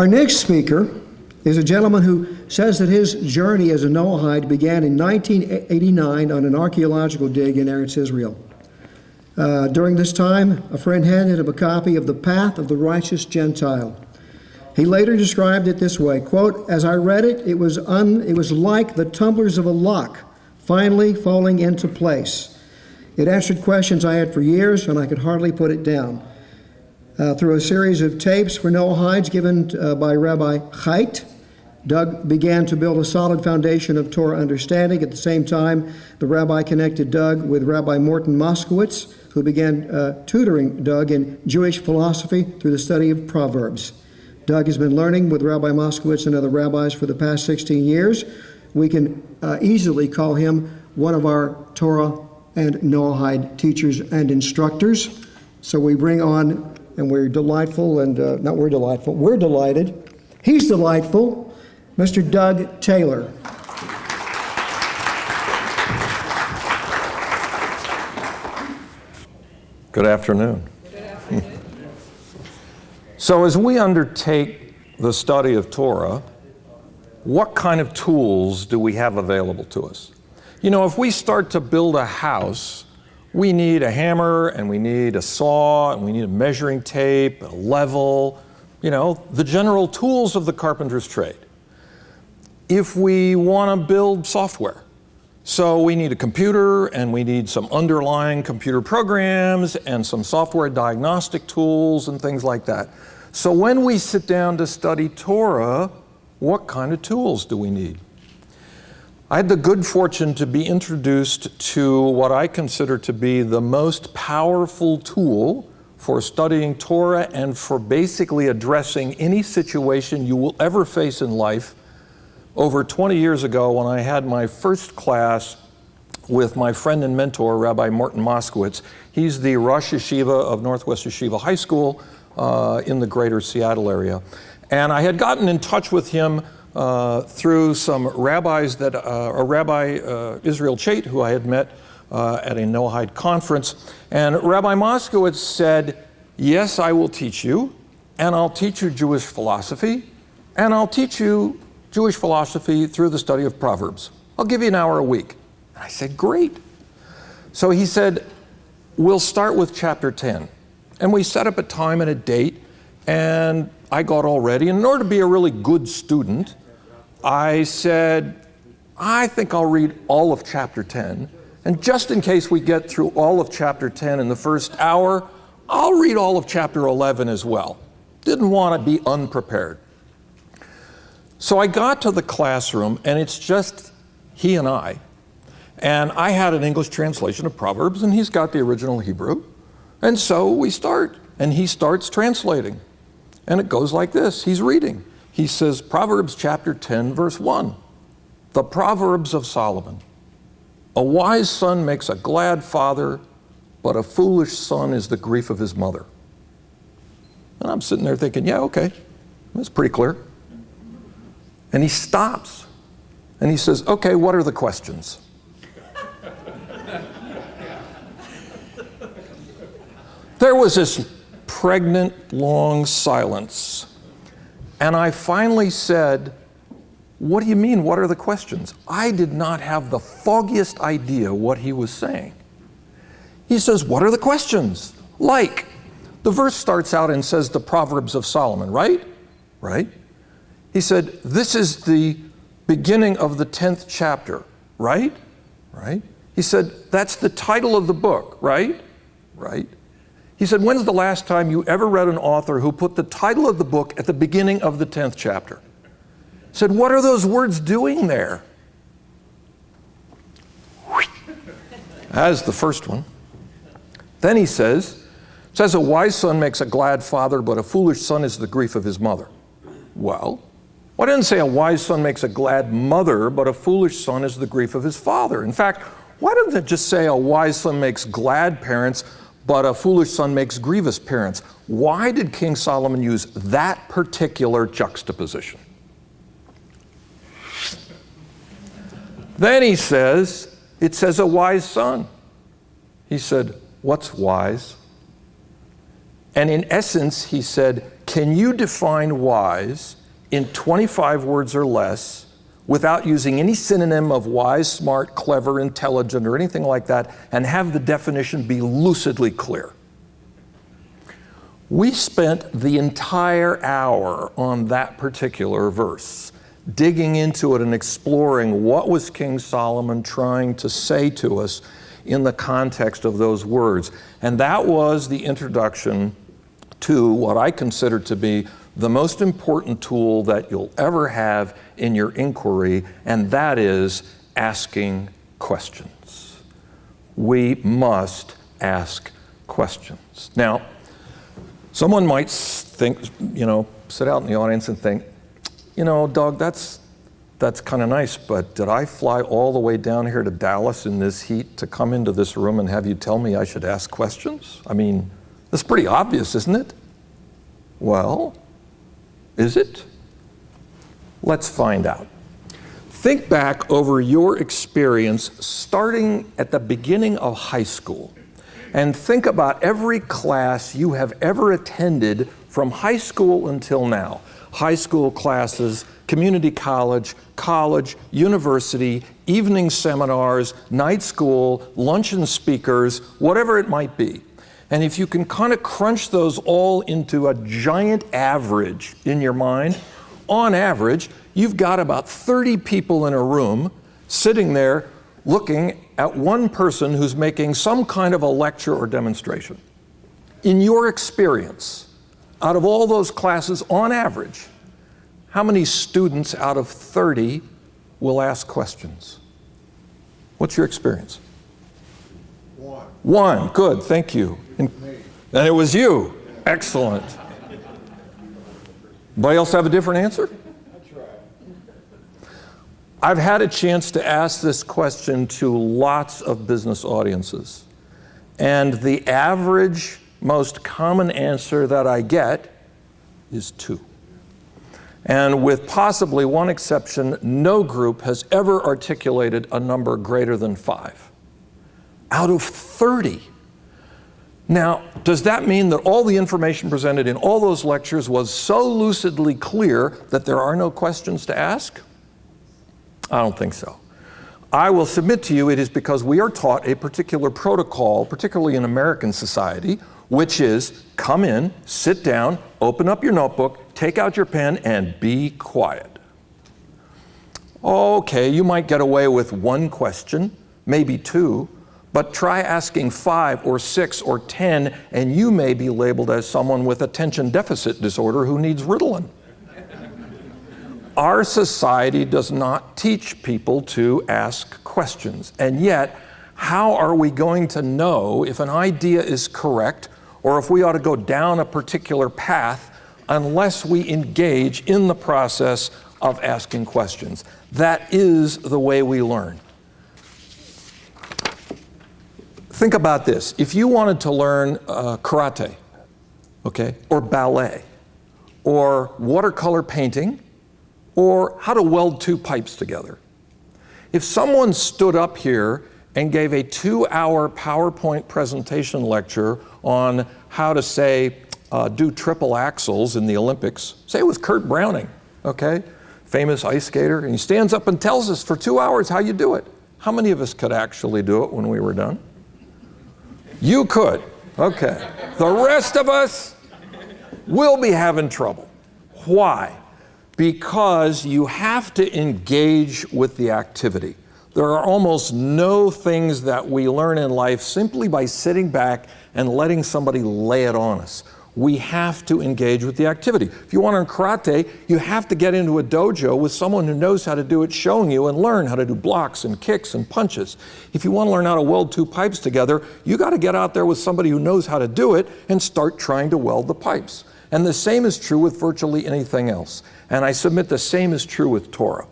Our next speaker is a gentleman who says that his journey as a Noahide began in 1989 on an archaeological dig in Eretz Israel. During this time, a friend handed him a copy of The Path of the Righteous Gentile. He later described it this way, quote, "As I read it, it was like the tumblers of a lock finally falling into place. It answered questions I had for years, and I could hardly put it down." Through a series of tapes for Noahides given by Rabbi Chait, Doug began to build a solid foundation of Torah understanding. At the same time, the rabbi connected Doug with Rabbi Morton Moskowitz, who began tutoring Doug in Jewish philosophy through the study of Proverbs. Doug has been learning with Rabbi Moskowitz and other rabbis for the past 16 years. We can easily call him one of our Torah and Noahide teachers and instructors. So we bring on, and we're delightful, and we're delighted. He's delightful, Mr. Doug Taylor. Good afternoon. So as we undertake the study of Torah, what kind of tools do we have available to us? You know, if we start to build a house, we need a hammer, and we need a saw, and we need a measuring tape, a level, you know, the general tools of the carpenter's trade. If we want to build software, so we need a computer, and we need some underlying computer programs and some software diagnostic tools and things like that. So when we sit down to study Torah, what kind of tools do we need? I had the good fortune to be introduced to what I consider to be the most powerful tool for studying Torah and for basically addressing any situation you will ever face in life. Over 20 years ago, when I had my first class with my friend and mentor, Rabbi Morton Moskowitz. He's the Rosh Yeshiva of Northwest Yeshiva High School in the greater Seattle area. And I had gotten in touch with him through some rabbis that, Rabbi Israel Chait, who I had met at a Noahide conference. And Rabbi Moskowitz said, "Yes, I will teach you, and I'll teach you Jewish philosophy, and I'll teach you Jewish philosophy through the study of Proverbs. I'll give you an hour a week." And I said, "Great." So he said, "We'll start with chapter 10. And we set up a time and a date, and I got all ready. And in order to be a really good student, I said, I think I'll read all of chapter 10. And just in case we get through all of chapter 10 in the first hour, I'll read all of chapter 11 as well. Didn't want to be unprepared. So I got to the classroom, and it's just he and I. And I had an English translation of Proverbs, and he's got the original Hebrew. And so we start, and he starts translating. And it goes like this. He's reading. He says, Proverbs chapter 10, verse 1. The Proverbs of Solomon. A wise son makes a glad father, but a foolish son is the grief of his mother. And I'm sitting there thinking, yeah, okay, that's pretty clear. And he stops, and he says, okay, what are the questions? There was this pregnant, long silence. And I finally said, what do you mean, what are the questions? I did not have the foggiest idea what he was saying. He says, what are the questions? Like, the verse starts out and says the Proverbs of Solomon, right? Right? He said, this is the beginning of the 10th chapter, right? Right? He said, that's the title of the book, right? Right? He said, when's the last time you ever read an author who put the title of the book at the beginning of the 10th chapter? He said, what are those words doing there? As the first one. Then he says, a wise son makes a glad father, but a foolish son is the grief of his mother. Well, why didn't it say a wise son makes a glad mother, but a foolish son is the grief of his father? In fact, why didn't it just say a wise son makes glad parents, but a foolish son makes grievous parents? Why did King Solomon use that particular juxtaposition? Then he says, it says a wise son. He said, what's wise? And in essence, he said, can you define wise in 25 words or less without using any synonym of wise, smart, clever, intelligent, or anything like that, and have the definition be lucidly clear? We spent the entire hour on that particular verse, digging into it and exploring what was King Solomon trying to say to us in the context of those words. And that was the introduction to what I consider to be the most important tool that you'll ever have in your inquiry, and that is asking questions. We must ask questions. Now, someone might think, sit out in the audience and think, Doug, that's kind of nice, but did I fly all the way down here to Dallas in this heat to come into this room and have you tell me I should ask questions? I mean, that's pretty obvious, isn't it? Well, is it? Let's find out. Think back over your experience starting at the beginning of high school, and think about every class you have ever attended from high school until now. High school classes, community college, university, evening seminars, night school, luncheon speakers, whatever it might be. And if you can kind of crunch those all into a giant average in your mind, on average, you've got about 30 people in a room sitting there looking at one person who's making some kind of a lecture or demonstration. In your experience, out of all those classes, on average, how many students out of 30 will ask questions? What's your experience? One. Good, thank you. And it was you. Excellent. Anybody else have a different answer? I've had a chance to ask this question to lots of business audiences, and the average, most common answer that I get is 2. And with possibly one exception, no group has ever articulated a number greater than 5 out of 30. Now, does that mean that all the information presented in all those lectures was so lucidly clear that there are no questions to ask? I don't think so. I will submit to you it is because we are taught a particular protocol, particularly in American society, which is come in, sit down, open up your notebook, take out your pen, and be quiet. Okay, you might get away with 1 question, maybe 2, but try asking 5 or 6 or 10, and you may be labeled as someone with attention deficit disorder who needs Ritalin. Our society does not teach people to ask questions, and yet, how are we going to know if an idea is correct or if we ought to go down a particular path unless we engage in the process of asking questions? That is the way we learn. Think about this. If you wanted to learn karate, okay, or ballet, or watercolor painting, or how to weld 2 pipes together, if someone stood up here and gave a 2-hour PowerPoint presentation lecture on how to, say, do triple axels in the Olympics, say it was Kurt Browning, okay, famous ice skater, and he stands up and tells us for 2 hours how you do it. How many of us could actually do it when we were done? You could, okay. The rest of us will be having trouble. Why? Because you have to engage with the activity. There are almost no things that we learn in life simply by sitting back and letting somebody lay it on us. We have to engage with the activity. If you want to learn karate, you have to get into a dojo with someone who knows how to do it, showing you, and learn how to do blocks and kicks and punches. If you want to learn how to weld 2 pipes together, you got to get out there with somebody who knows how to do it and start trying to weld the pipes. And the same is true with virtually anything else. And I submit the same is true with Torah.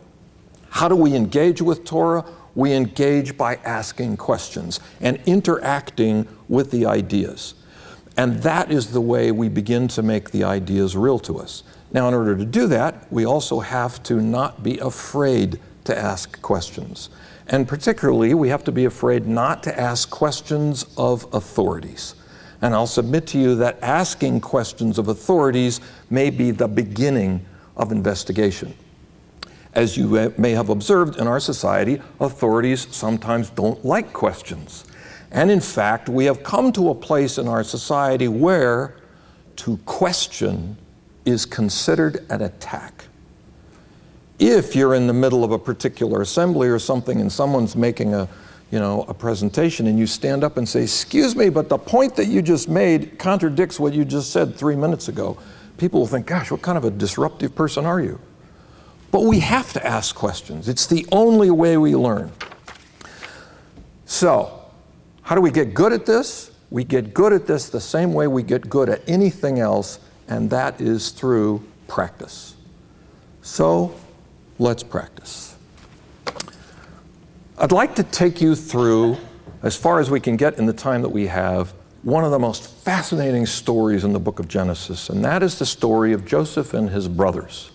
How do we engage with Torah? We engage by asking questions and interacting with the ideas. And that is the way we begin to make the ideas real to us. Now, in order to do that, we also have to not be afraid to ask questions. And particularly, we have to be afraid not to ask questions of authorities. And I'll submit to you that asking questions of authorities may be the beginning of investigation. As you may have observed in our society, authorities sometimes don't like questions. And in fact, we have come to a place in our society where to question is considered an attack. If you're in the middle of a particular assembly or something and someone's making a presentation and you stand up and say, "Excuse me, but the point that you just made contradicts what you just said 3 minutes ago," people will think, "Gosh, what kind of a disruptive person are you?" But we have to ask questions. It's the only way we learn. So, how do we get good at this? We get good at this the same way we get good at anything else, and that is through practice. So, let's practice. I'd like to take you through, as far as we can get in the time that we have, one of the most fascinating stories in the book of Genesis, and that is the story of Joseph and his brothers.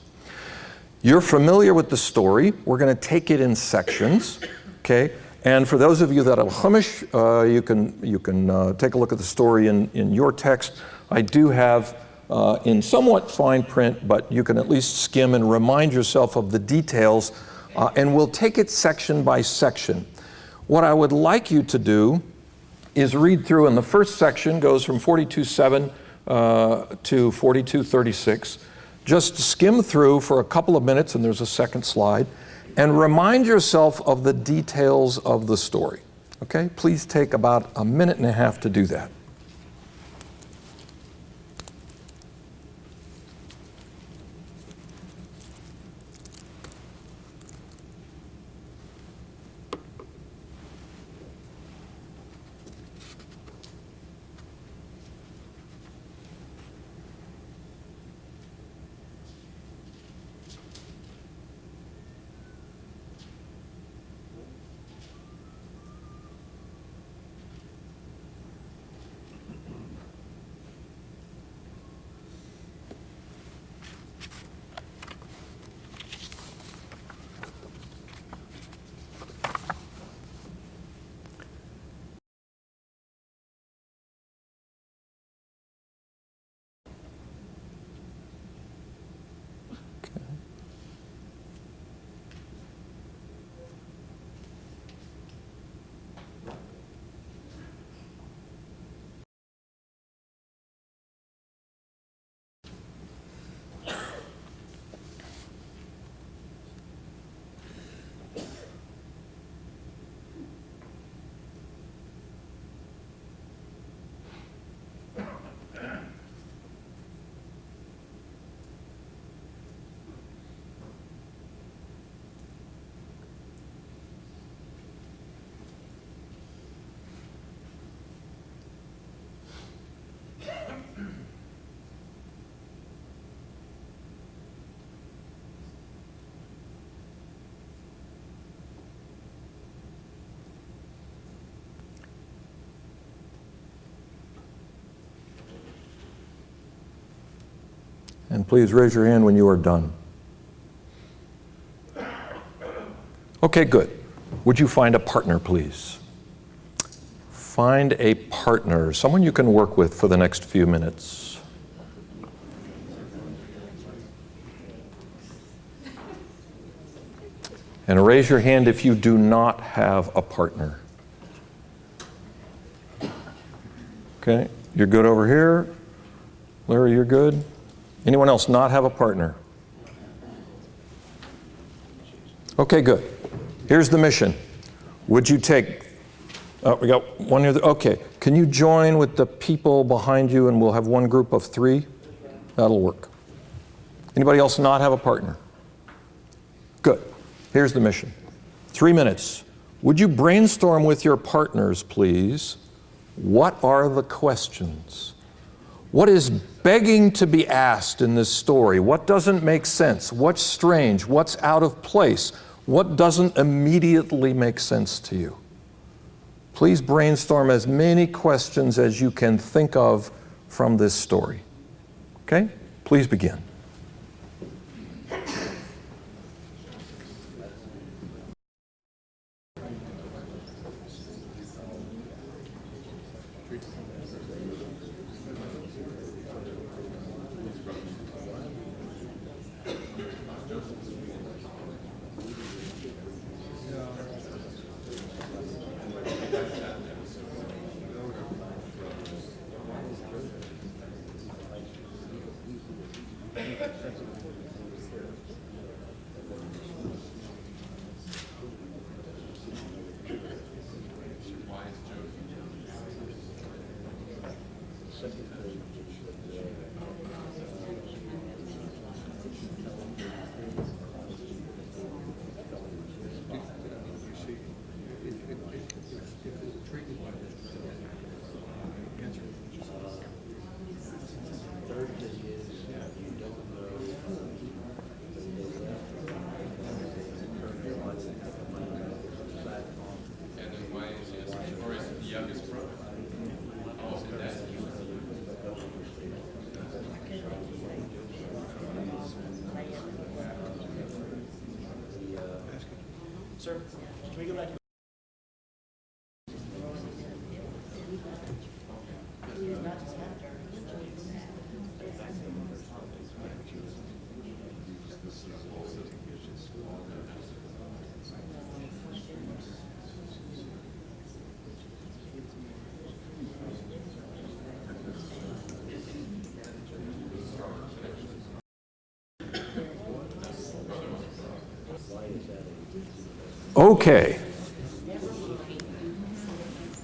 You're familiar with the story. We're going to take it in sections, okay? And for those of you that are Chumash, you can take a look at the story in your text. I do have in somewhat fine print, but you can at least skim and remind yourself of the details, and we'll take it section by section. What I would like you to do is read through, and the first section goes from 42:7 to 42:36. Just skim through for a couple of minutes, and there's a second slide, and remind yourself of the details of the story. Okay? Please take about a minute and a half to do that. And please raise your hand when you are done. Okay, good. Would you find a partner, please? Find a partner, someone you can work with for the next few minutes. And raise your hand if you do not have a partner. Okay, you're good over here. Larry, you're good. Anyone else not have a partner? Okay, good. Here's the mission. Would you take, we got one here. Okay, can you join with the people behind you and we'll have one group of 3? That'll work. Anybody else not have a partner? Good. Here's the mission. 3 minutes. Would you brainstorm with your partners, please? What are the questions? What is begging to be asked in this story? What doesn't make sense? What's strange? What's out of place? What doesn't immediately make sense to you? Please brainstorm as many questions as you can think of from this story. Okay? Please begin. Sir, can we go back to Okay.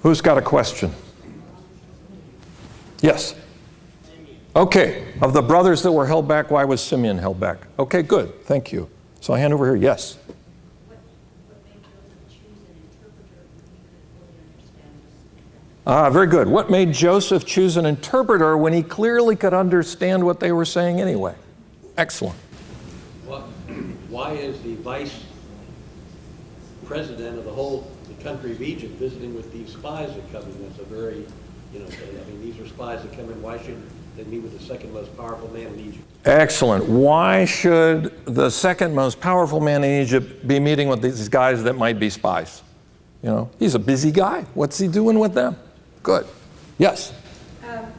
Who's got a question? Yes. Okay. Of the brothers that were held back, why was Simeon held back? Okay, good. Thank you. So I hand over here. Yes. Very good. What made Joseph choose an interpreter when he clearly could understand what they were saying anyway? Excellent. Well, why is the vice president of the country of Egypt visiting with these spies that come in? That's a very, I mean, these are spies that come in. Why should they meet with the second most powerful man in Egypt? Excellent. Why should the second most powerful man in Egypt be meeting with these guys that might be spies? You know, he's a busy guy. What's he doing with them? Good. Yes?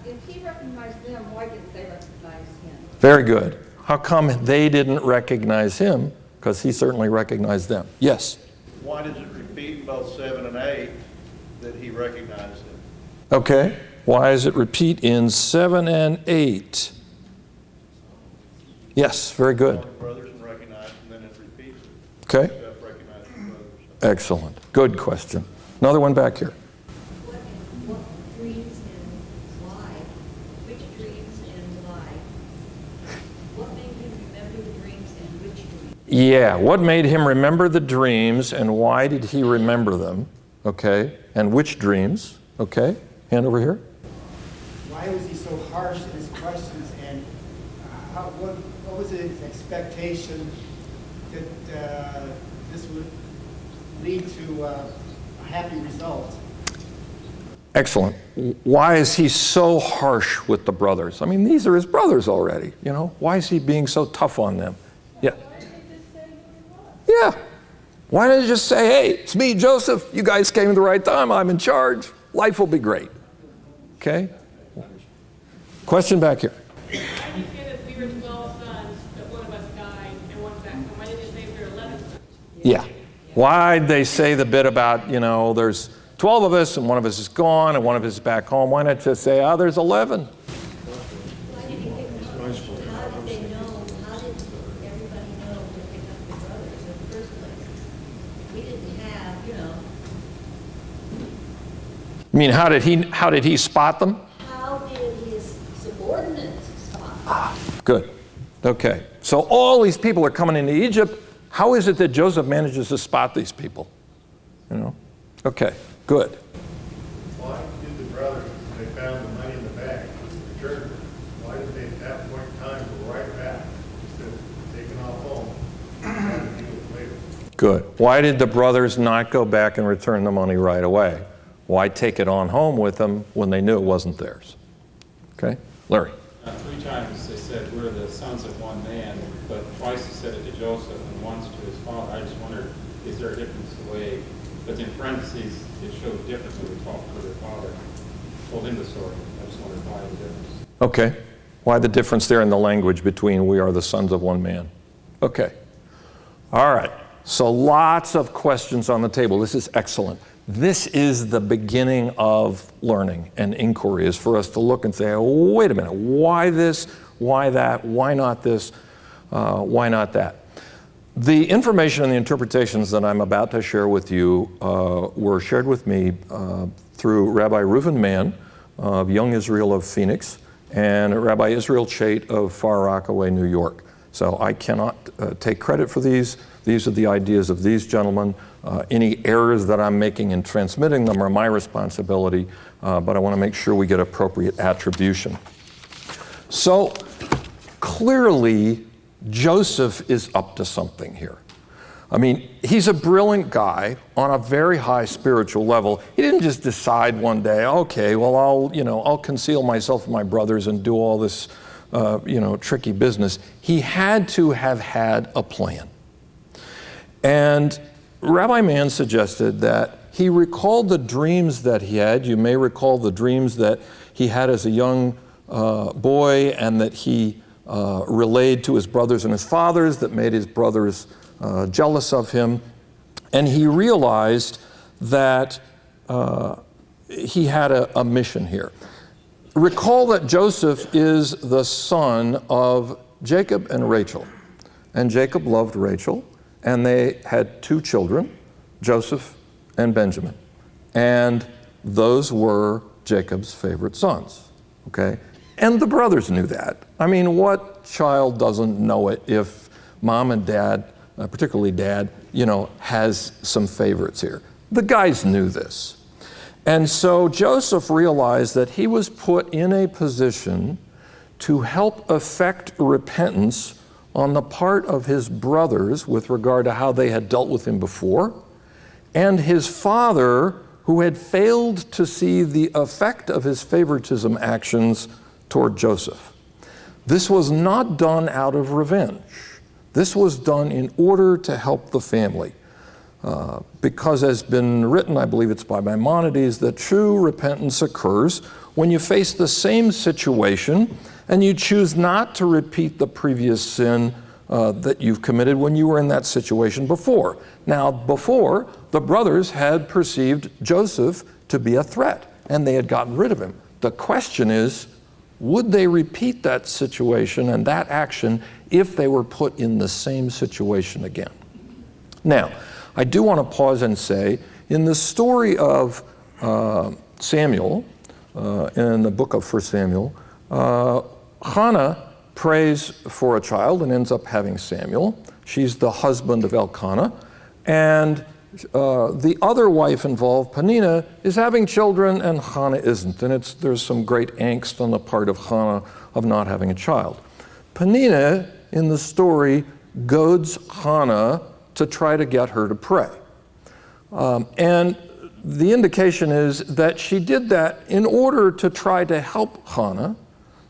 If he recognized them, why didn't they recognize him? Very good. How come they didn't recognize him? Because he certainly recognized them. Yes? Why does it repeat in both 7 and 8 that he recognized him? Okay. Why does it repeat in 7 and 8? Yes, very good. Brothers and recognized, and then it repeats it. Okay. Joseph recognized his brothers. Excellent. Good question. Another one back here. What dreams and why? Which dreams and why? What made him remember the dreams and which dreams? Yeah, what made him remember the dreams and why did he remember them? Okay. And which dreams? Okay. Hand over here. why was he so harsh in his questions, and what was his expectation that this would lead to a happy result? Excellent. Why is he so harsh with the brothers? I mean, these are his brothers already, you know? Why is he being so tough on them? Yeah. Yeah. Why don't you just say, hey, it's me, Joseph. You guys came at the right time. I'm in charge. Life will be great. Okay? Question back here. Why did he say that we were 12 sons, that one of us died, and one back? Why did he say we were 11 sons? Yeah. Why'd they say the bit about, you know, there's 12 of us and one of us is gone and one of us is back home? Why not just say, there's 11? Why did he pick them? How did they know? How did everybody know to pick up the brothers in the first place? We didn't have, I mean, how did he spot them? How did his subordinates spot? Good. Okay. So all these people are coming into Egypt. How is it that Joseph manages to spot these people? You know? Okay. Good. Why did the brothers, when they found the money in the bag, return? Why did they, at that point in time, go right back instead of taking off home? Trying to deal with it later? Good. Why did the brothers not go back and return the money right away? Why take it on home with them when they knew it wasn't theirs? Okay? Larry. 3 times they said, we're the sons of one man, but twice he said it to Joseph and once to his father. I just wondered, is there a difference the way, but in parentheses, it showed difference when we talked to their father, told him the story. I just wondered why the difference. Okay. Why the difference there in the language between we are the sons of one man? Okay. All right. So lots of questions on the table. This is excellent. This is the beginning of learning and inquiry, is for us to look and say, oh, wait a minute, why this? why that, why not this, why not that? The information and the interpretations that I'm about to share with you were shared with me through Rabbi Reuven Mann of Young Israel of Phoenix and Rabbi Israel Chait of Far Rockaway, New York. So I cannot take credit for these. These are the ideas of these gentlemen. Any errors that I'm making in transmitting them are my responsibility, but I want to make sure we get appropriate attribution. So clearly, Joseph is up to something here. I mean, he's a brilliant guy on a very high spiritual level. He didn't just decide one day, okay, well, I'll conceal myself from my brothers and do all this, tricky business. He had to have had a plan. And Rabbi Mann suggested that he recalled the dreams that he had. You may recall the dreams that he had as a young boy and that he relayed to his brothers and his fathers that made his brothers jealous of him. And he realized that he had a mission here. Recall that Joseph is the son of Jacob and Rachel. And Jacob loved Rachel, and they had 2 children, Joseph and Benjamin. And those were Jacob's favorite sons, okay? And the brothers knew that. I mean, what child doesn't know it if mom and dad, particularly dad, has some favorites here? The guys knew this. And so Joseph realized that he was put in a position to help effect repentance on the part of his brothers with regard to how they had dealt with him before, and his father, who had failed to see the effect of his favoritism actions toward Joseph. This was not done out of revenge. This was done in order to help the family. Because as been written, I believe it's by Maimonides, that true repentance occurs when you face the same situation and you choose not to repeat the previous sin that you've committed when you were in that situation before. Now, before, the brothers had perceived Joseph to be a threat, and they had gotten rid of him. The question is, would they repeat that situation and that action if they were put in the same situation again? Now, I do want to pause and say, in the story of Samuel, in the book of 1 Samuel, Hannah prays for a child and ends up having Samuel. She's the husband of Elkanah. And the other wife involved, Peninnah, is having children and Hannah isn't. And there's some great angst on the part of Hannah of not having a child. Peninnah, in the story, goads Hannah to try to get her to pray. And the indication is that she did that in order to try to help Hannah,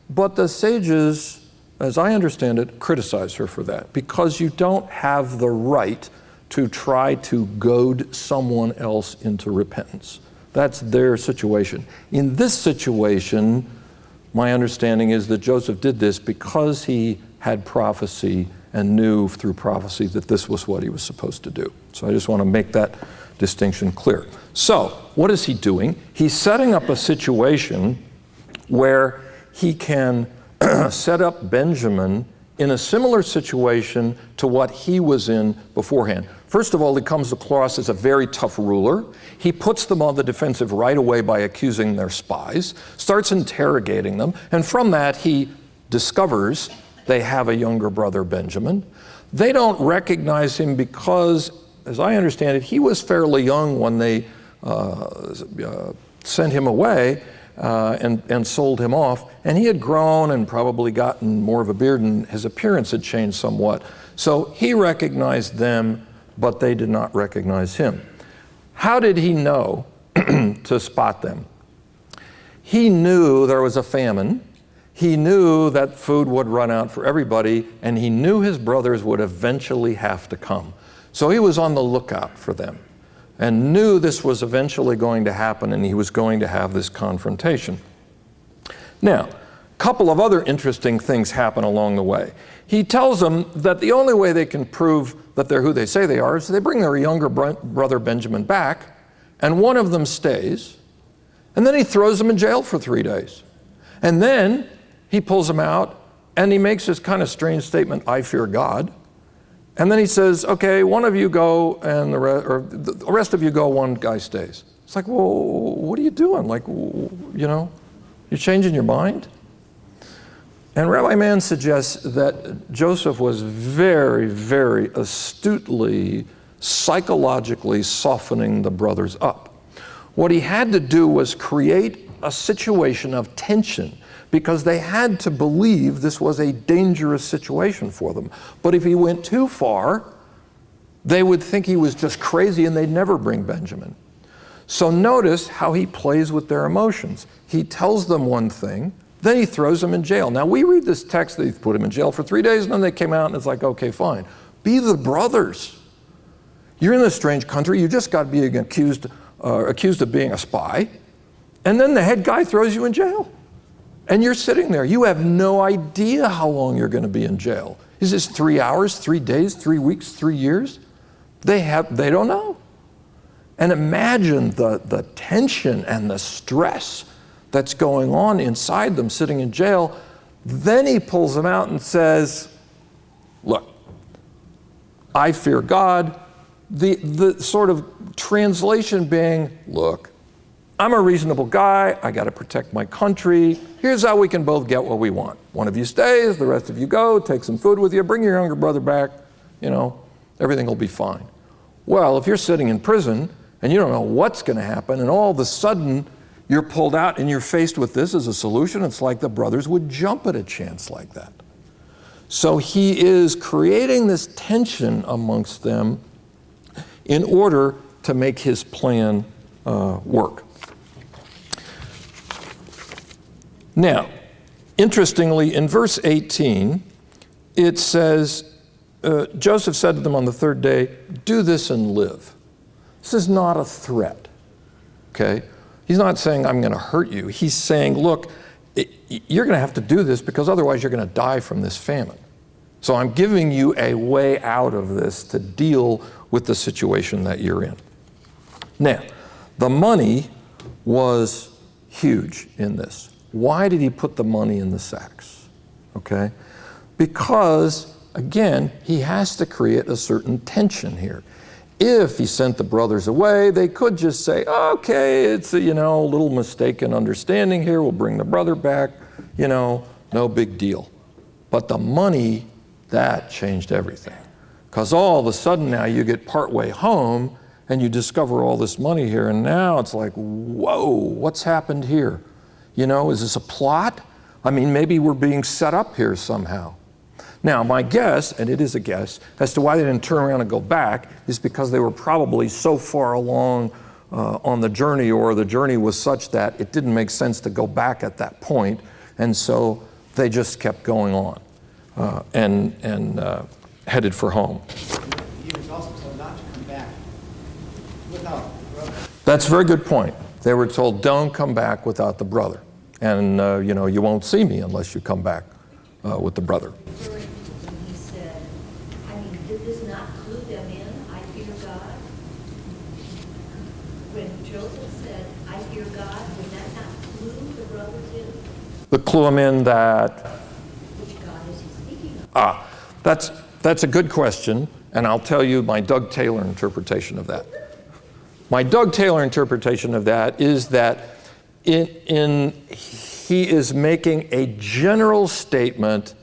but the sages, as I understand it, criticize her for that, because you don't have the right to try to goad someone else into repentance. That's their situation. In this situation, my understanding is that Joseph did this because he had prophecy and knew through prophecy that this was what he was supposed to do. So I just want to make that distinction clear. So what is he doing? He's setting up a situation where he can set up Benjamin in a similar situation to what he was in beforehand. First of all, he comes across as a very tough ruler. He puts them on the defensive right away by accusing their spies, starts interrogating them, and from that he discovers they have a younger brother, Benjamin. They don't recognize him because, as I understand it, he was fairly young when they sent him away and sold him off. And he had grown and probably gotten more of a beard, and his appearance had changed somewhat. So he recognized them, but they did not recognize him. How did he know to spot them? He knew there was a famine. He knew that food would run out for everybody, and he knew his brothers would eventually have to come. So he was on the lookout for them and knew this was eventually going to happen, and he was going to have this confrontation. Now, a couple of other interesting things happen along the way. He tells them that the only way they can prove that they're who they say they are is they bring their younger brother Benjamin back, and one of them stays, and then he throws them in jail for 3 days. And then he pulls them out And he makes this kind of strange statement, I fear God. And then he says, okay, one of you go and the rest of you go, one guy stays. It's like, well, what are you doing? Like, you're changing your mind? And Rabbi Mann suggests that Joseph was very, very astutely, psychologically softening the brothers up. What he had to do was create a situation of tension, because they had to believe this was a dangerous situation for them. But if he went too far, they would think he was just crazy and they'd never bring Benjamin. So notice how he plays with their emotions. He tells them one thing, then he throws them in jail. Now we read this text that he put him in jail for 3 days, and then they came out and it's like, okay, fine. Be the brothers. You're in a strange country, you just got being accused of being a spy, and then the head guy throws you in jail. And you're sitting there. You have no idea how long you're going to be in jail. Is this 3 hours, 3 days, 3 weeks, 3 years? They don't know. And imagine the tension and the stress that's going on inside them sitting in jail. Then he pulls them out and says, look, I fear God. The sort of translation being, look, I'm a reasonable guy, I got to protect my country. Here's how we can both get what we want. One of you stays, the rest of you go, take some food with you, bring your younger brother back, everything will be fine. Well, if you're sitting in prison and you don't know what's going to happen, and all of a sudden you're pulled out and you're faced with this as a solution, it's like the brothers would jump at a chance like that. So he is creating this tension amongst them in order to make his plan work. Now, interestingly, in verse 18, it says, Joseph said to them on the third day, do this and live. This is not a threat, okay? He's not saying, I'm going to hurt you. He's saying, look, you're going to have to do this because otherwise you're going to die from this famine. So I'm giving you a way out of this to deal with the situation that you're in. Now, the money was huge in this. Why did he put the money in the sacks? Okay? Because, again, he has to create a certain tension here. If he sent the brothers away, they could just say, okay, it's a little mistaken understanding here, we'll bring the brother back, no big deal. But the money, that changed everything. Because all of a sudden now you get partway home and you discover all this money here, and now it's like, whoa, what's happened here? Is this a plot? I mean, maybe we're being set up here somehow. Now, my guess, and it is a guess, as to why they didn't turn around and go back is because they were probably so far along on the journey, or the journey was such that it didn't make sense to go back at that point, and so they just kept going on and headed for home. He was also told not to come back without the brother. That's a very good point. They were told, don't come back without the brother. And, you won't see me unless you come back with the brother. Referring to when he said, did this not clue them in, I fear God? When Joseph said, I fear God, would that not clue the brothers in? But clue them in that... Which God is he speaking of? That's a good question, and I'll tell you my Doug Taylor interpretation of that. My Doug Taylor interpretation of that is that he is making a general statement,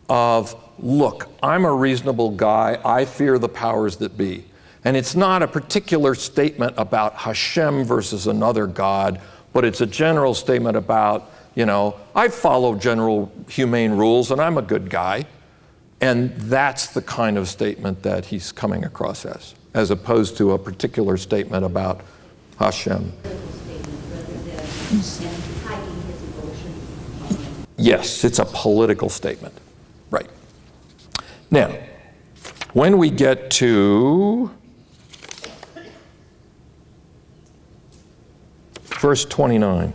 of, look, I'm a reasonable guy, I fear the powers that be. And it's not a particular statement about Hashem versus another God, but it's a general statement about, I follow general humane rules and I'm a good guy. And that's the kind of statement that he's coming across as opposed to a particular statement about Hashem. Yes, it's a political statement. Right. Now, when we get to verse 29,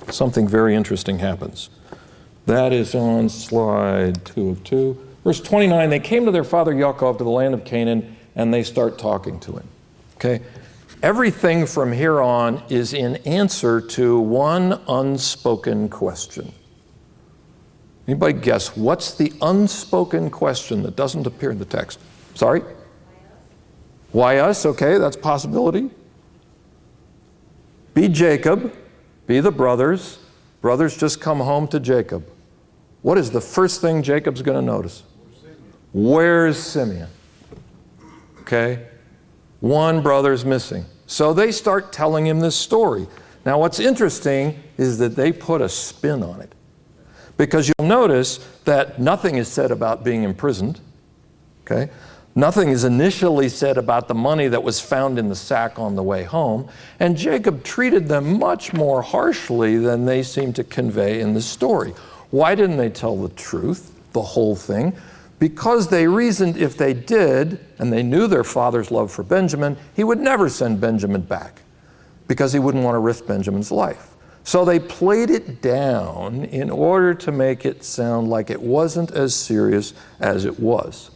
something very interesting happens. That is on slide 2 of 2. Verse 29, they came to their father Yaakov to the land of Canaan, and they start talking to him. Okay? Everything from here on is in answer to one unspoken question. Anybody guess what's the unspoken question that doesn't appear in the text? Sorry? Why us? Okay, that's a possibility. Be Jacob, be the brothers. Brothers just come home to Jacob. What is the first thing Jacob's going to notice? Where's Simeon? Okay? One brother's missing. So they start telling him this story. Now what's interesting is that they put a spin on it. Because you'll notice that nothing is said about being imprisoned. Okay? Nothing is initially said about the money that was found in the sack on the way home. And Jacob treated them much more harshly than they seem to convey in the story. Why didn't they tell the truth, the whole thing? Because they reasoned if they did, and they knew their father's love for Benjamin, he would never send Benjamin back, because he wouldn't want to risk Benjamin's life. So they played it down in order to make it sound like it wasn't as serious as it was.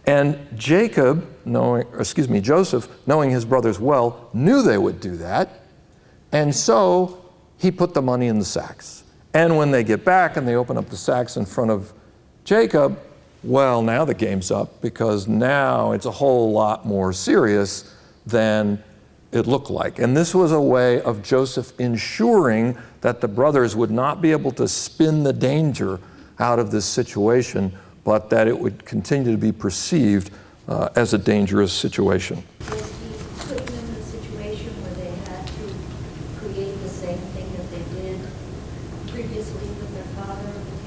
And Joseph, knowing his brothers well, knew they would do that. And so he put the money in the sacks. And when they get back and they open up the sacks in front of Jacob, well, now the game's up, because now it's a whole lot more serious than it looked like. And this was a way of Joseph ensuring that the brothers would not be able to spin the danger out of this situation, but that it would continue to be perceived as a dangerous situation. Was he put them in a situation where they had to create the same thing that they did previously with their father and with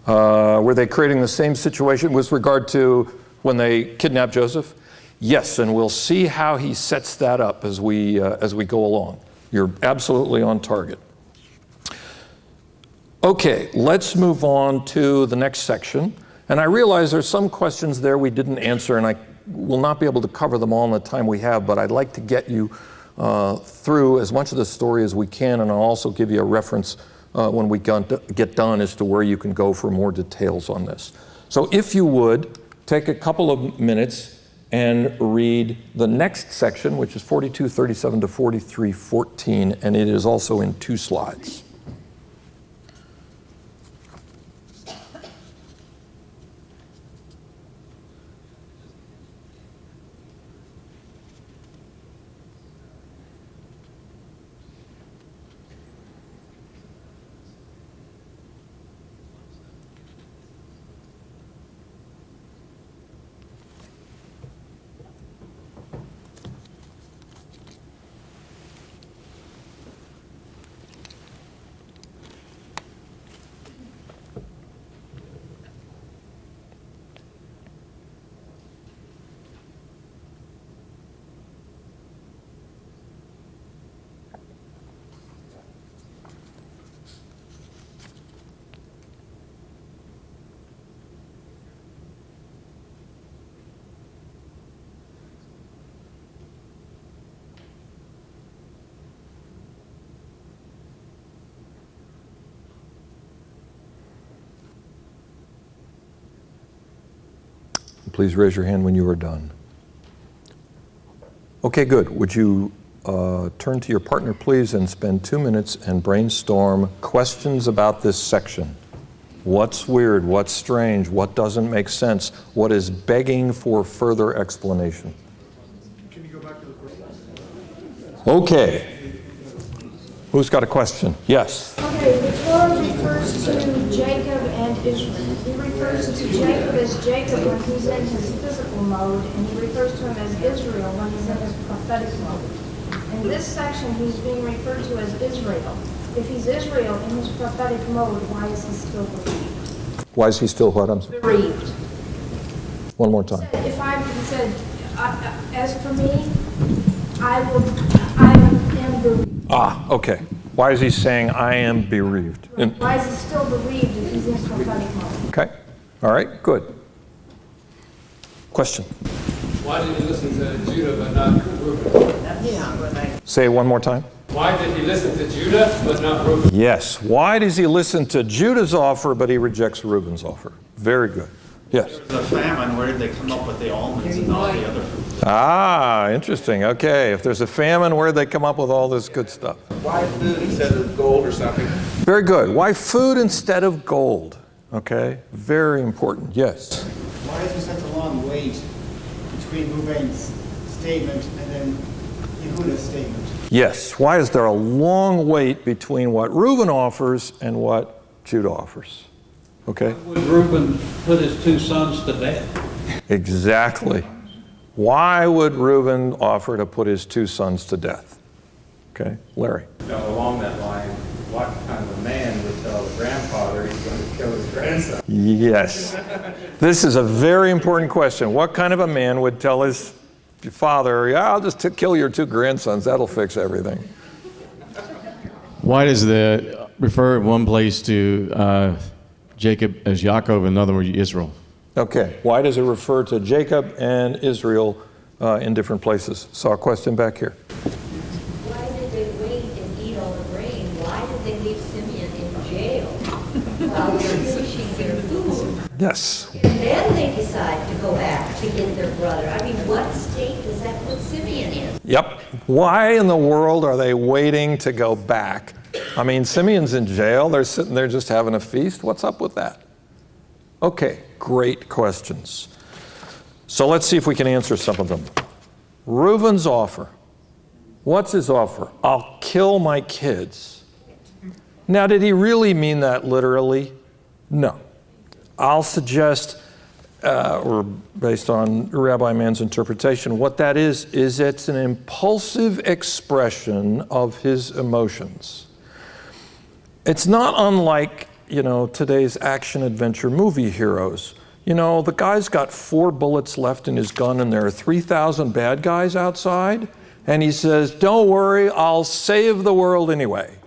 him? Were they creating the same situation with regard to when they kidnapped Joseph? Yes, and we'll see how he sets that up as we go along. You're absolutely on target. Okay, let's move on to the next section. And I realize there's some questions there we didn't answer, and I will not be able to cover them all in the time we have, but I'd like to get you through as much of the story as we can, and I'll also give you a reference when we get done as to where you can go for more details on this. So if you would, take a couple of minutes and read the next section, which is 42:37 to 43:14, and it is also in 2 slides. Please raise your hand when you are done. Okay, good. Would you turn to your partner, please, and spend 2 minutes and brainstorm questions about this section. What's weird? What's strange? What doesn't make sense? What is begging for further explanation? Can you go back to the question? Okay. Who's got a question? Yes. Okay, the Torah refers to Jacob and Israel. He refers to Jacob as Jacob when he's in his physical mode, and he refers to him as Israel when he's in his prophetic mode. In this section, he's being referred to as Israel. If he's Israel in his prophetic mode, why is he still bereaved? Why is he still what? I'm sorry. Bereaved. One more time. If I said, as for me, I am bereaved. Ah, okay. Why is he saying, I am bereaved? Why is he still bereaved if he's in prophetic mode? Okay. All right, good. Question. Why did he listen to Judah but not Reuben? Say it one more time. Why did he listen to Judah but not Reuben? Yes. Why does he listen to Judah's offer but he rejects Reuben's offer? Very good. Yes. The famine, where did they come up with the almonds and all the other fruits? Ah, interesting. Okay, if there's a famine, where did they come up with all this good stuff? Why food instead of gold or something? Very good. Why food instead of gold? Okay, very important. Yes. Why is there such a long wait between Reuben's statement and then Yehuda's statement? Yes. Why is there a long wait between what Reuben offers and what Judah offers? Okay. Would Reuben put his two sons to death? Exactly. Why would Reuben offer to put his two sons to death? Okay, Larry. Now, along that line, what kind of a man would tell the grandfather he's going to kill his grandson? Yes. This is a very important question. What kind of a man would tell his father, yeah, I'll just kill your two grandsons, that'll fix everything? Why does it refer in one place to Jacob as Yaakov, in other words, Israel? Okay, why does it refer to Jacob and Israel in different places? Saw a question back here. Why did they wait and eat all the grain? Why did they leave Simeon in jail while they were finishing their food? Yes. And then they decide to go back to get their brother. I mean, what state does that put Simeon in? Yep. Why in the world are they waiting to go back? I mean, Simeon's in jail. They're sitting there just having a feast. What's up with that? Okay, great questions. So let's see if we can answer some of them. Reuben's offer. What's his offer? I'll kill my kids. Now, did he really mean that literally? No. I'll suggest, or based on Rabbi Mann's interpretation, what that is it's an impulsive expression of his emotions. It's not unlike, today's action-adventure movie heroes. The guy's got 4 bullets left in his gun and there are 3,000 bad guys outside, and he says, don't worry, I'll save the world anyway.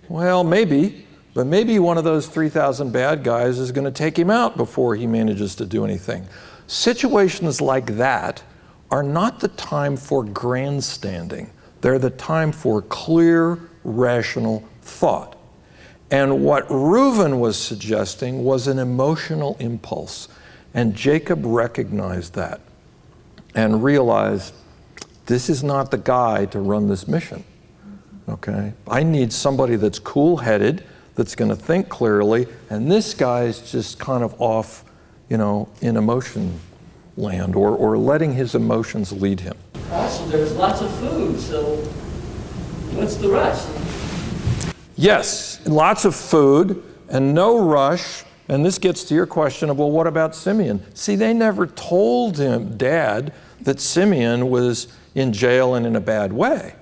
Well, maybe, but maybe one of those 3,000 bad guys is going to take him out before he manages to do anything. Situations like that are not the time for grandstanding. They're the time for clear, rational thought. And what Reuben was suggesting was an emotional impulse. And Jacob recognized that and realized, this is not the guy to run this mission. Okay? I need somebody that's cool-headed, that's going to think clearly, and this guy's just kind of off, in emotion land, or letting his emotions lead him. Also, there was lots of food, so what's the rush? Yes, lots of food and no rush. And this gets to your question of, well, what about Simeon? See, they never told him, Dad, that Simeon was in jail and in a bad way.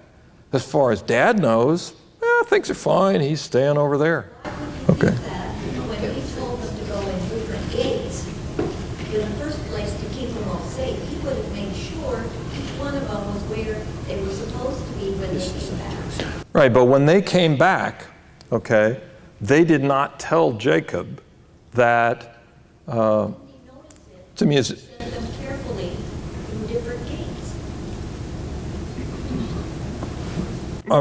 As far as Dad knows, things are fine. He's staying over there. Okay. When he told them to go in different gates, in the first place, to keep them all safe, he would have made sure each one of them was where they were supposed to be when they came back. Right, but when they came back, okay, they did not tell Jacob that Simeon is. Send them carefully through different gates.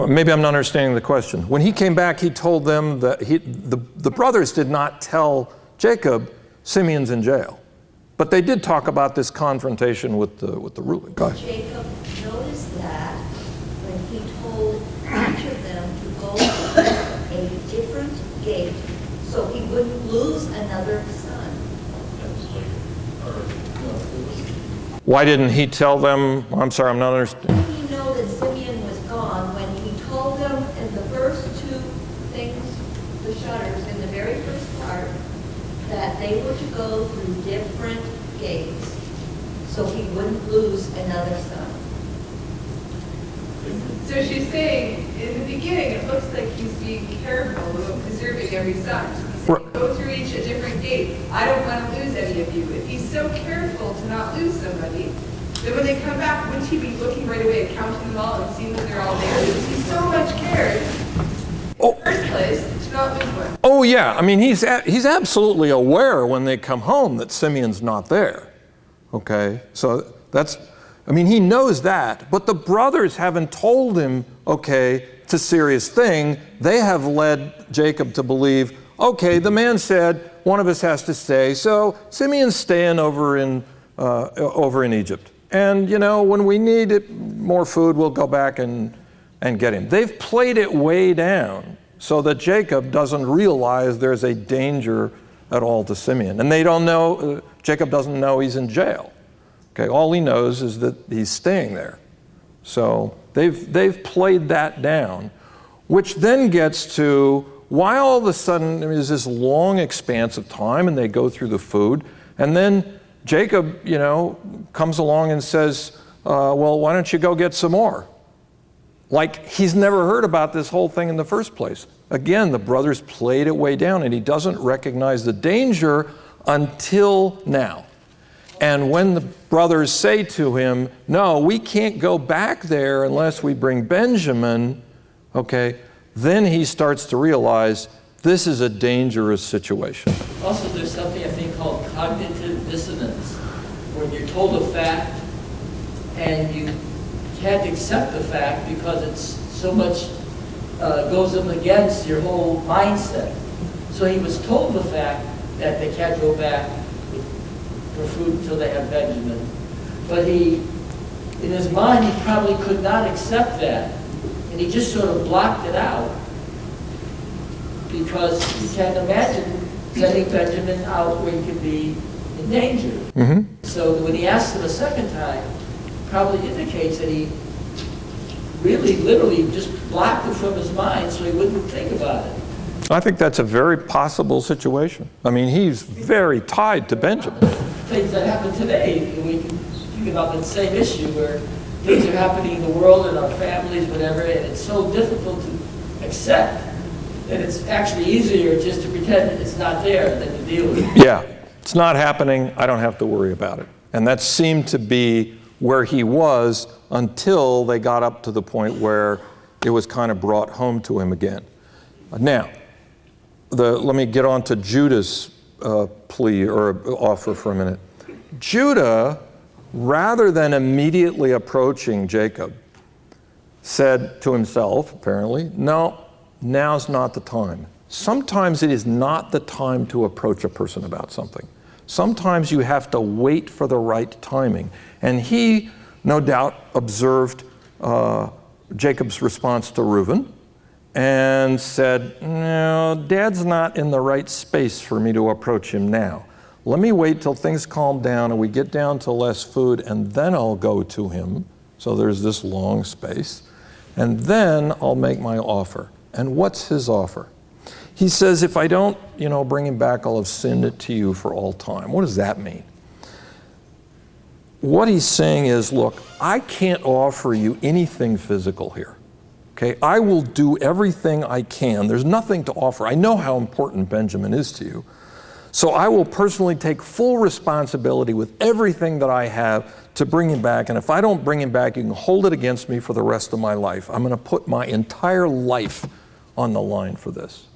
Maybe I'm not understanding the question. When he came back, he told them that the brothers did not tell Jacob Simeon's in jail, but they did talk about this confrontation with the Reuben guy. Jacob noticed that when he told each of them to go through a different gate, so he wouldn't lose another son. Why didn't he tell them? I'm sorry, I'm not understanding. How did he know that Simeon was gone when he told them in the first 2 things, the shutters in the very first part, that they were to go through different gates so he wouldn't lose another son? So she's saying, in the beginning, it looks like he's being careful about preserving every son. He's saying, go through each a different gate. I don't want to lose any of you. If he's so careful to not lose somebody, then when they come back, wouldn't he be looking right away at counting them all and seeing that they're all there? Because he's so much cared in the first place to not lose one. Oh yeah, I mean he's absolutely aware when they come home that Simeon's not there. Okay, so he knows that, but the brothers haven't told him, okay, it's a serious thing. They have led Jacob to believe, okay, the man said, one of us has to stay, so Simeon's staying over in Egypt. And, you know, when we need more food, we'll go back and get him. They've played it way down so that Jacob doesn't realize there's a danger at all to Simeon. And they don't know, Jacob doesn't know he's in jail. Okay, all he knows is that he's staying there. So they've played that down, which then gets to why all of a sudden there's this long expanse of time and they go through the food, and then Jacob, you know, comes along and says, well, why don't you go get some more? Like he's never heard about this whole thing in the first place. Again, the brothers played it way down, and he doesn't recognize the danger until now. And when the brothers say to him, no, we can't go back there unless we bring Benjamin, okay, then he starts to realize this is a dangerous situation. Also, there's something I think called cognitive dissonance, where you're told a fact and you can't accept the fact because it's so much goes up against your whole mindset. So he was told the fact that they can't go back for food until they have Benjamin. But in his mind, he probably could not accept that. And he just sort of blocked it out. Because he can't imagine sending Benjamin out where he could be in danger. Mm-hmm. So when he asked him a second time, probably indicates that he really, literally just blocked it from his mind so he wouldn't think about it. I think that's a very possible situation. I mean, he's very tied to Benjamin. Things that happen today, we can think about the same issue where things are happening in the world and our families, whatever, and it's so difficult to accept that it's actually easier just to pretend it's not there than to deal with it. Yeah, it's not happening, I don't have to worry about it. And that seemed to be where he was until they got up to the point where it was kind of brought home to him again. Now, let me get on to Judah's plea or offer for a minute. Judah, rather than immediately approaching Jacob, said to himself, apparently, no, now's not the time. Sometimes it is not the time to approach a person about something. Sometimes you have to wait for the right timing. And he, no doubt, observed Jacob's response to Reuben and said, no, Dad's not in the right space for me to approach him now. Let me wait till things calm down and we get down to less food, and then I'll go to him. So there's this long space. And then I'll make my offer. And what's his offer? He says, if I don't, bring him back, I'll have sinned it to you for all time. What does that mean? What he's saying is, look, I can't offer you anything physical here. Okay, I will do everything I can. There's nothing to offer. I know how important Benjamin is to you. So I will personally take full responsibility with everything that I have to bring him back. And if I don't bring him back, you can hold it against me for the rest of my life. I'm going to put my entire life on the line for this.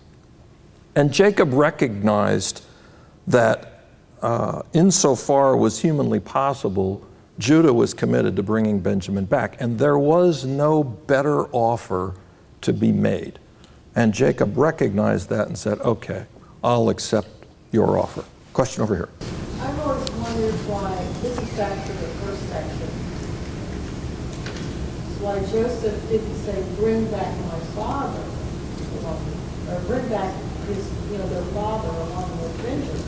And Jacob recognized that insofar it was humanly possible, Judah was committed to bringing Benjamin back. And there was no better offer to be made. And Jacob recognized that and said, okay, I'll accept your offer. Question over here. I've always wondered why, this is back to the first section, why Joseph didn't say, bring back my father, or bring back his, their father along with Benjamin.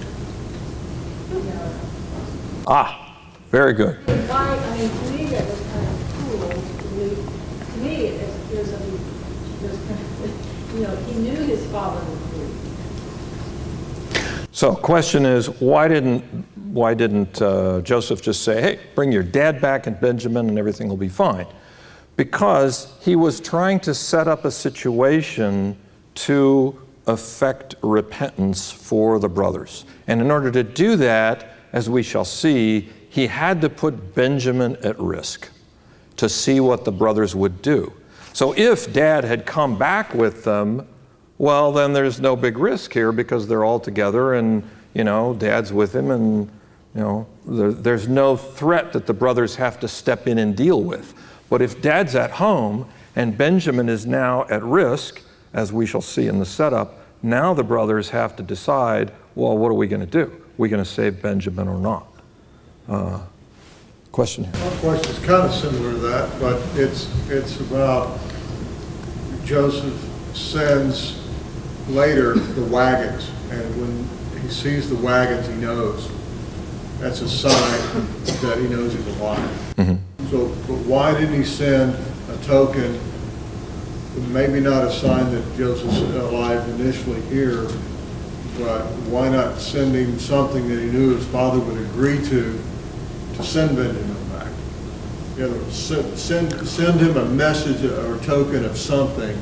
Very good. Why, to me that was kind of cool. To me, it appears that he knew his father would do. So question is, why didn't Joseph just say, hey, bring your dad back and Benjamin and everything will be fine? Because he was trying to set up a situation to effect repentance for the brothers. And in order to do that, as we shall see, he had to put Benjamin at risk to see what the brothers would do. So if Dad had come back with them, well, then there's no big risk here because they're all together and, Dad's with him and, there's no threat that the brothers have to step in and deal with. But if Dad's at home and Benjamin is now at risk, as we shall see in the setup, Now the brothers have to decide, well, what are we going to do? Are we going to save Benjamin or not? Question here. My question is kind of similar to that, but it's about Joseph sends later the wagons, and when he sees the wagons, he knows that's a sign that he knows he's alive. Mm-hmm. So, but why didn't he send a token, maybe not a sign that Joseph's alive initially here, but why not send him something that he knew his father would agree to send Benjamin back? In other words, send him a message or token of something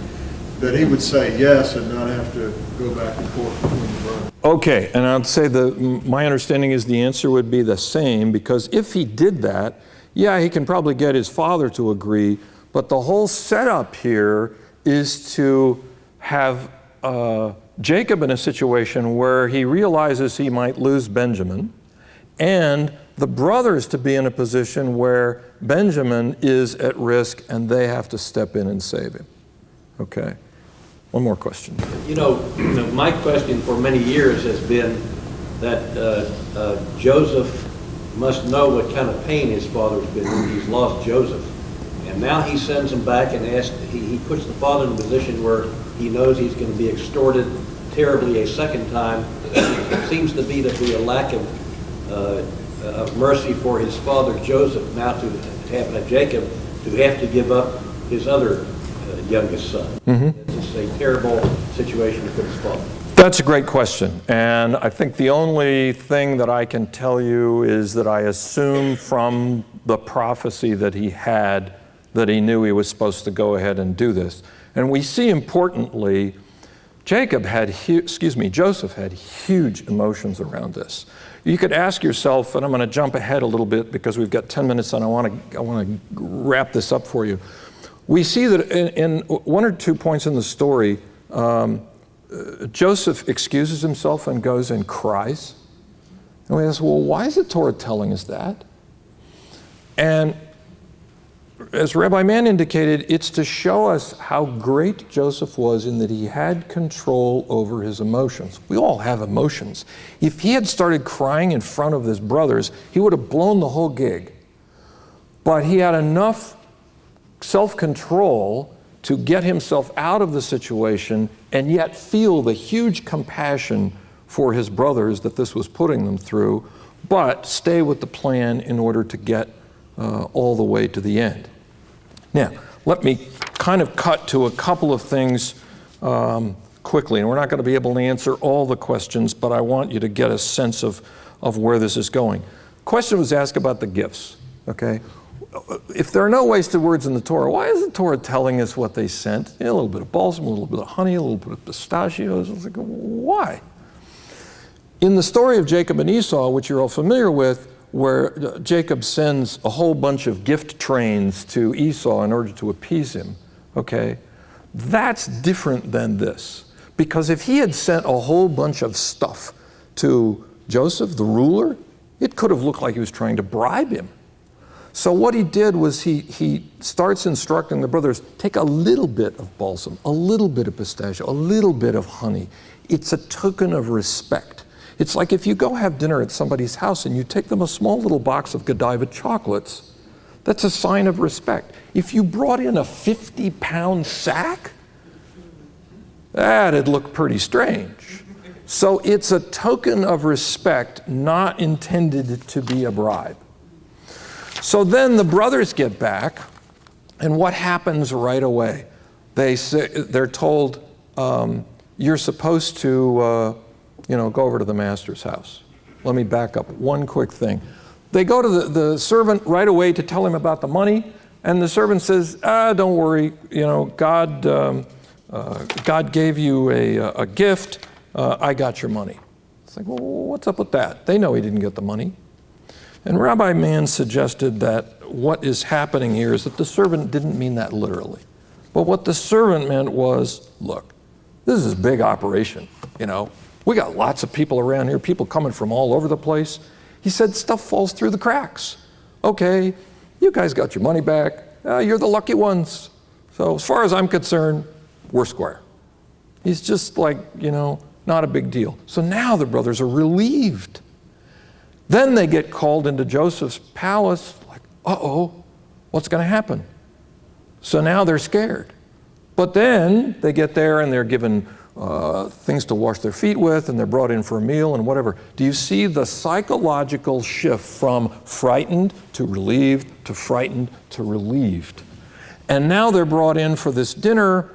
that he would say yes and not have to go back and forth between the brothers. Okay, and I'd say my understanding is the answer would be the same, because if he did that, yeah, he can probably get his father to agree, but the whole setup here is to have Jacob in a situation where he realizes he might lose Benjamin, and the brothers to be in a position where Benjamin is at risk and they have to step in and save him. Okay. One more question. You know, my question for many years has been that Joseph must know what kind of pain his father's been in. He's lost Joseph. And now he sends him back and he puts the father in a position where he knows he's going to be extorted terribly a second time. It seems to be a lack of mercy for his father Joseph now to have Jacob to have to give up his other youngest son. Mm-hmm. It's a terrible situation for his father. That's a great question, and I think the only thing that I can tell you is that I assume from the prophecy that he had that he knew he was supposed to go ahead and do this. And we see importantly, Joseph had huge emotions around this. You could ask yourself, and I'm going to jump ahead a little bit because we've got 10 minutes and I want to wrap this up for you. We see that in one or two points in the story, Joseph excuses himself and goes and cries. And we ask, well, why is the Torah telling us that? And as Rabbi Mann indicated, it's to show us how great Joseph was in that he had control over his emotions. We all have emotions. If he had started crying in front of his brothers, he would have blown the whole gig. But he had enough self-control to get himself out of the situation and yet feel the huge compassion for his brothers that this was putting them through, but stay with the plan in order to get all the way to the end. Now, let me kind of cut to a couple of things quickly, and we're not going to be able to answer all the questions, but I want you to get a sense of where this is going. Question was asked about the gifts, okay? If there are no wasted words in the Torah, why is the Torah telling us what they sent? A little bit of balsam, a little bit of honey, a little bit of pistachios. It's like, why? In the story of Jacob and Esau, which you're all familiar with, where Jacob sends a whole bunch of gift trains to Esau in order to appease him, okay, that's different than this. Because if he had sent a whole bunch of stuff to Joseph, the ruler, it could have looked like he was trying to bribe him. So what he did was he starts instructing the brothers, take a little bit of balsam, a little bit of pistachio, a little bit of honey. It's a token of respect. It's like if you go have dinner at somebody's house and you take them a small little box of Godiva chocolates, that's a sign of respect. If you brought in a 50-pound sack, that'd look pretty strange. So it's a token of respect, not intended to be a bribe. So then the brothers get back, and what happens right away? They're told, you're supposed to go over to the master's house. Let me back up one quick thing. They go to the servant right away to tell him about the money, and the servant says, don't worry, God gave you a gift, I got your money. It's like, well, what's up with that? They know he didn't get the money. And Rabbi Mann suggested that what is happening here is that the servant didn't mean that literally. But what the servant meant was, look, this is a big operation, We got lots of people around here, people coming from all over the place. He said stuff falls through the cracks. Okay, you guys got your money back. You're the lucky ones. So as far as I'm concerned, we're square. He's just like, not a big deal. So now the brothers are relieved. Then they get called into Joseph's palace, like, uh-oh, what's going to happen? So now they're scared. But then they get there and they're given things to wash their feet with, and they're brought in for a meal and whatever. Do you see the psychological shift from frightened to relieved to frightened to relieved? And now they're brought in for this dinner,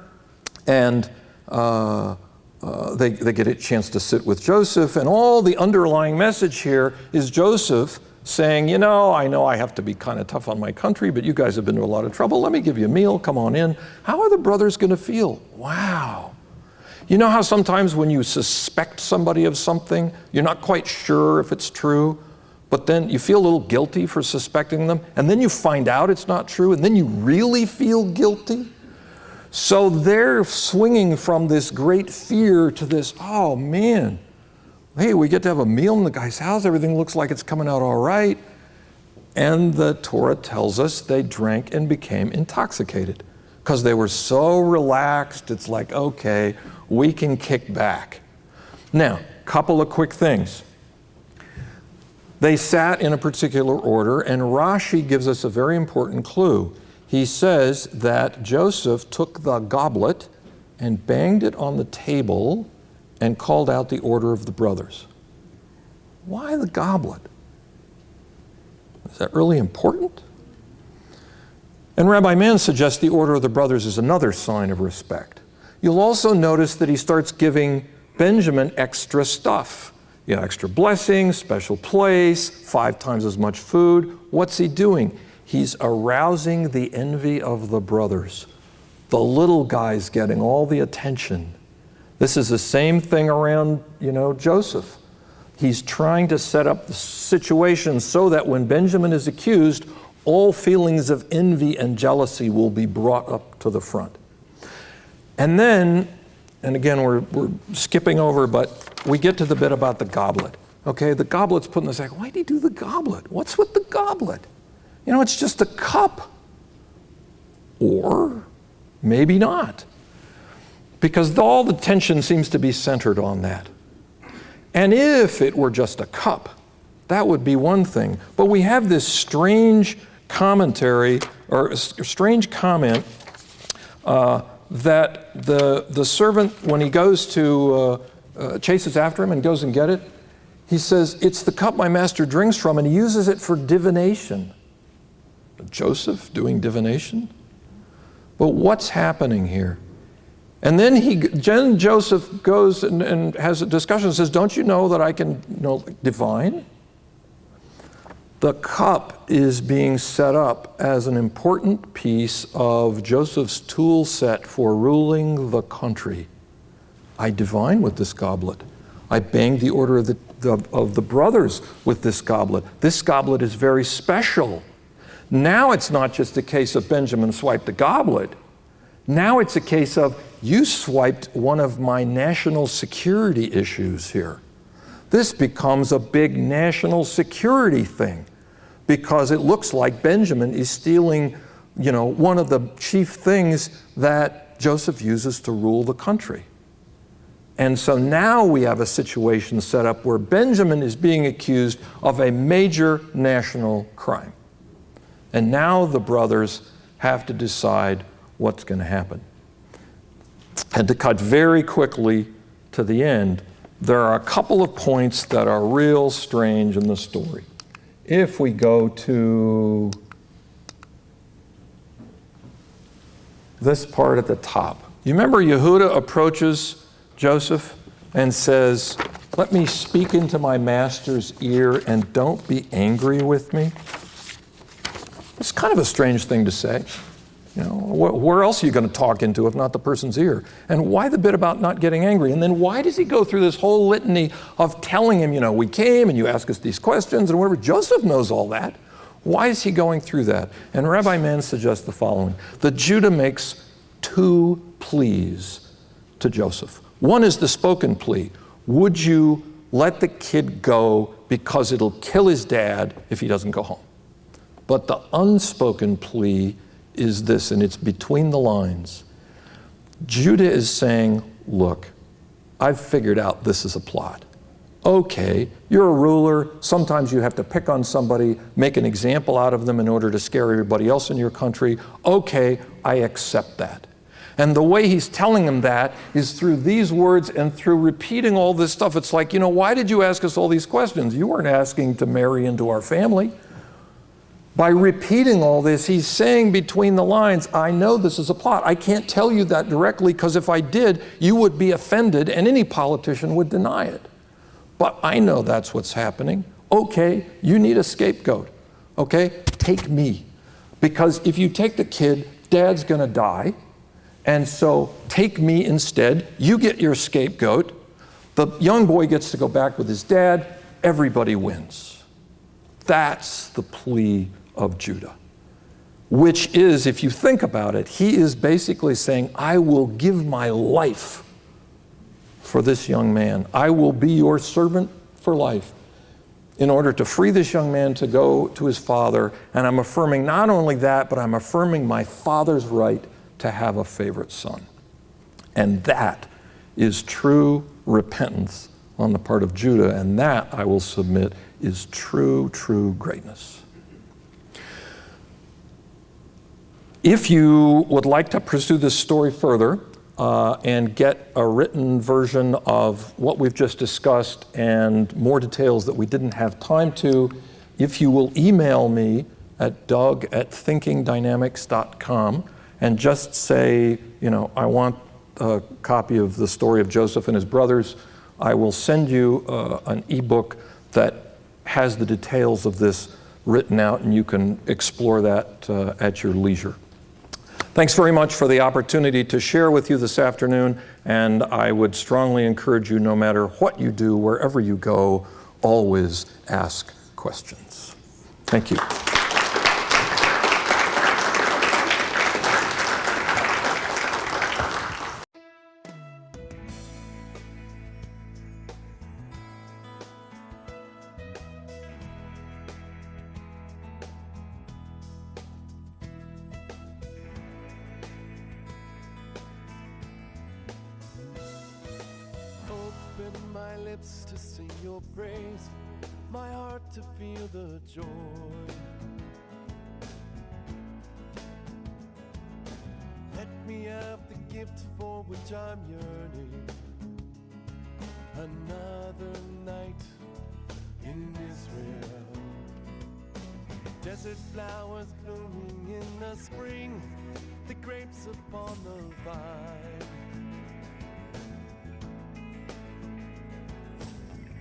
and they get a chance to sit with Joseph, and all the underlying message here is Joseph saying, I know I have to be kind of tough on my country, but you guys have been to a lot of trouble. Let me give you a meal. Come on in. How are the brothers going to feel? Wow. You know how sometimes when you suspect somebody of something, you're not quite sure if it's true, but then you feel a little guilty for suspecting them, and then you find out it's not true, and then you really feel guilty? So they're swinging from this great fear to this, oh man, hey, we get to have a meal in the guy's house, everything looks like it's coming out all right. And the Torah tells us they drank and became intoxicated because they were so relaxed, it's like, okay, we can kick back. Now, couple of quick things. They sat in a particular order, and Rashi gives us a very important clue. He says that Joseph took the goblet and banged it on the table and called out the order of the brothers. Why the goblet? Is that really important? And Rabbi Mann suggests the order of the brothers is another sign of respect. You'll also notice that he starts giving Benjamin extra stuff. Extra blessings, special place, 5 times as much food. What's he doing? He's arousing the envy of the brothers. The little guy's getting all the attention. This is the same thing around, Joseph. He's trying to set up the situation so that when Benjamin is accused, all feelings of envy and jealousy will be brought up to the front. And then, and again, we're skipping over, but we get to the bit about the goblet. Okay, the goblet's put in the sack. Why did he do the goblet? What's with the goblet? It's just a cup. Or maybe not. Because all the tension seems to be centered on that. And if it were just a cup, that would be one thing. But we have this strange commentary, or a strange comment, that the servant, when he goes to, chases after him and goes and get it, he says, it's the cup my master drinks from, and he uses it for divination. Joseph doing divination? But what's happening here? And then Joseph goes and has a discussion and says, don't you know that I can divine? The cup is being set up as an important piece of Joseph's tool set for ruling the country. I divine with this goblet. I banged the order of the brothers with this goblet. This goblet is very special. Now it's not just a case of Benjamin swiped the goblet. Now it's a case of you swiped one of my national security issues here. This becomes a big national security thing because it looks like Benjamin is stealing, one of the chief things that Joseph uses to rule the country. And so now we have a situation set up where Benjamin is being accused of a major national crime. And now the brothers have to decide what's going to happen. And to cut very quickly to the end, there are a couple of points that are real strange in the story. If we go to this part at the top. You remember Yehuda approaches Joseph and says, let me speak into my master's ear and don't be angry with me. It's kind of a strange thing to say. Where else are you going to talk into if not the person's ear? And why the bit about not getting angry? And then why does he go through this whole litany of telling him, we came and you ask us these questions and whatever? Joseph knows all that. Why is he going through that? And Rabbi Mann suggests the following. That Judah makes 2 pleas to Joseph. One is the spoken plea. Would you let the kid go because it'll kill his dad if he doesn't go home? But the unspoken plea is this, and it's between the lines. Judah is saying, look, I've figured out this is a plot. Okay, you're a ruler. Sometimes you have to pick on somebody, make an example out of them in order to scare everybody else in your country. Okay, I accept that. And the way he's telling them that is through these words and through repeating all this stuff. It's like, why did you ask us all these questions? You weren't asking to marry into our family. By repeating all this, he's saying between the lines, I know this is a plot. I can't tell you that directly because if I did, you would be offended and any politician would deny it. But I know that's what's happening. Okay, you need a scapegoat. Okay, take me. Because if you take the kid, Dad's gonna die. And so take me instead. You get your scapegoat. The young boy gets to go back with his dad. Everybody wins. That's the plea of Judah. Which is, if you think about it, he is basically saying, I will give my life for this young man. I will be your servant for life in order to free this young man to go to his father. And I'm affirming not only that, but I'm affirming my father's right to have a favorite son. And that is true repentance on the part of Judah. And that, I will submit, is true greatness. If you would like to pursue this story further, and get a written version of what we've just discussed and more details that we didn't have time to, if you will email me at doug@thinkingdynamics.com and just say, I want a copy of the story of Joseph and his brothers, I will send you an ebook that has the details of this written out, and you can explore that at your leisure. Thanks very much for the opportunity to share with you this afternoon, and I would strongly encourage you, no matter what you do, wherever you go, always ask questions. Thank you. Open my lips to sing your praise, my heart to feel the joy. Let me have the gift for which I'm yearning. Another night in Israel. Desert flowers blooming in the spring, the grapes upon the vine.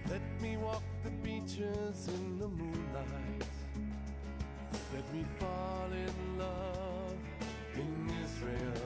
Let me walk the beaches in the moonlight. Let me fall in love in Israel.